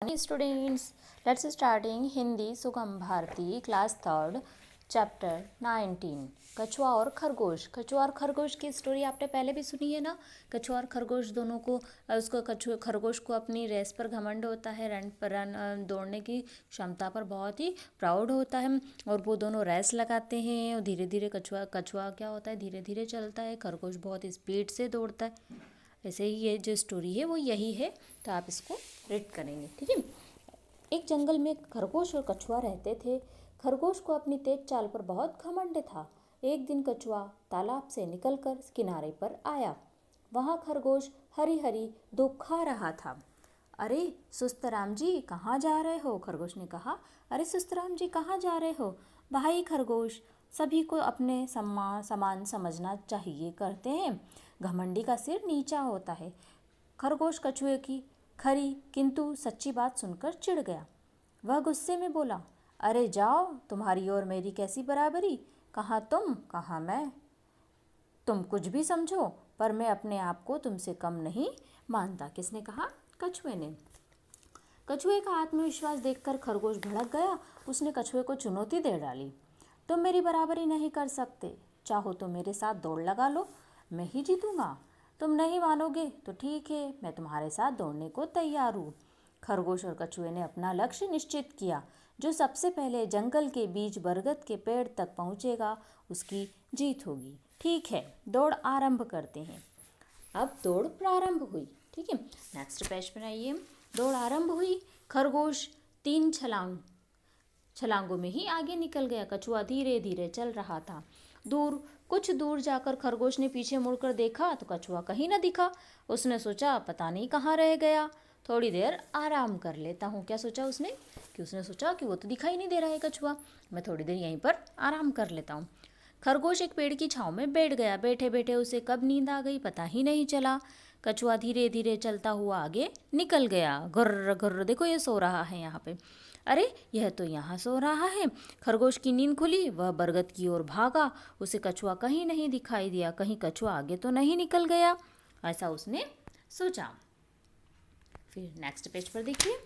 Students, let's starting Hindi सुगम Bharti class third chapter 19 कछुआ और खरगोश। कछुआ और खरगोश की स्टोरी आपने पहले भी सुनी है ना। कछुआ और खरगोश दोनों को उसको खरगोश को अपनी रेस पर घमंड होता है, रन दौड़ने की क्षमता पर बहुत ही प्राउड होता है और वो दोनों रेस लगाते हैं। और धीरे धीरे कछुआ क्या होता है, धीरे धीरे चलता है, खरगोश बहुत स्पीड से दौड़ता है। ऐसे ही ये जो स्टोरी है वो यही है, तो आप इसको रीड करेंगे, ठीक है। एक जंगल में खरगोश और कछुआ रहते थे। खरगोश को अपनी तेज चाल पर बहुत घमंड था। एक दिन कछुआ तालाब से निकलकर किनारे पर आया। वहाँ खरगोश हरी हरी दूब खा रहा था। अरे सुस्तराम जी, कहाँ जा रहे हो? खरगोश ने कहा। अरे सुस्तराम जी, कहाँ जा रहे हो? भाई खरगोश, सभी को अपने समान समझना चाहिए करते हैं। घमंडी का सिर नीचा होता है। खरगोश कछुए की खरी किंतु सच्ची बात सुनकर चिढ़ गया। वह गुस्से में बोला, अरे जाओ, तुम्हारी और मेरी कैसी बराबरी? कहाँ तुम, कहाँ मैं। तुम कुछ भी समझो, पर मैं अपने आप को तुमसे कम नहीं मानता। किसने कहा? कछुए ने। कछुए का आत्मविश्वास देखकर खरगोश भड़क गया। उसने कछुए को चुनौती दे डाली। तुम मेरी बराबरी नहीं कर सकते। चाहो तो मेरे साथ दौड़ लगा लो, मैं ही जीतूंगा। तुम नहीं मानोगे तो ठीक है, मैं तुम्हारे साथ दौड़ने को तैयार हूँ। खरगोश और कछुए ने अपना लक्ष्य निश्चित किया। जो सबसे पहले जंगल के बीच बरगद के पेड़ तक पहुँचेगा, उसकी जीत होगी। ठीक है, दौड़ आरंभ करते हैं। अब दौड़ प्रारंभ हुई, ठीक है। नेक्स्ट पेज पर आइए। दौड़ आरंभ हुई। खरगोश 3 छलांगों में ही आगे निकल गया। कछुआ धीरे धीरे चल रहा था। कुछ दूर जाकर खरगोश ने पीछे मुड़कर देखा तो कछुआ कहीं न दिखा। उसने सोचा पता नहीं कहाँ रह गया, थोड़ी देर आराम कर लेता हूँ। क्या सोचा उसने? उसने सोचा कि वो तो दिखाई नहीं दे रहा है कछुआ, मैं थोड़ी देर यहीं पर आराम कर लेता हूँ। खरगोश एक पेड़ की छांव में बैठ गया। बैठे बैठे उसे कब नींद आ गई पता ही नहीं चला। कछुआ धीरे धीरे चलता हुआ आगे निकल गया। घुर्र घुर्र, देखो ये सो रहा है यहाँ पे। अरे यह तो यहाँ सो रहा है। खरगोश की नींद खुली, वह बरगद की ओर भागा। उसे कछुआ कहीं नहीं दिखाई दिया। कहीं कछुआ आगे तो नहीं निकल गया, ऐसा उसने सोचा। फिर नेक्स्ट पेज पर देखिए।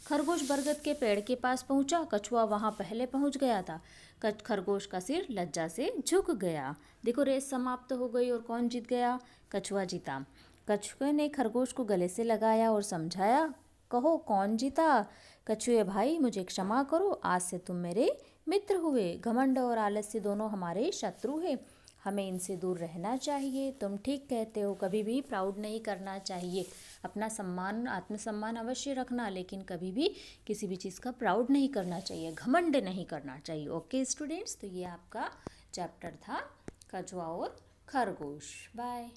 खरगोश बरगद के पेड़ के पास पहुंचा। कछुआ वहां पहले पहुंच गया था। खरगोश का सिर लज्जा से झुक गया। देखो रेस समाप्त हो गई और कौन जीत गया? कछुआ जीता। कछुए ने खरगोश को गले से लगाया और समझाया, कहो कौन जीता? कछुए भाई, मुझे क्षमा करो, आज से तुम मेरे मित्र हुए। घमंड और आलस्य दोनों हमारे शत्रु हैं, हमें इनसे दूर रहना चाहिए। तुम ठीक कहते हो, कभी भी प्राउड नहीं करना चाहिए। अपना सम्मान, आत्मसम्मान अवश्य रखना, लेकिन कभी भी किसी भी चीज़ का प्राउड नहीं करना चाहिए, घमंड नहीं करना चाहिए। ओके स्टूडेंट्स, तो ये आपका चैप्टर था कछुआ और खरगोश। बाय।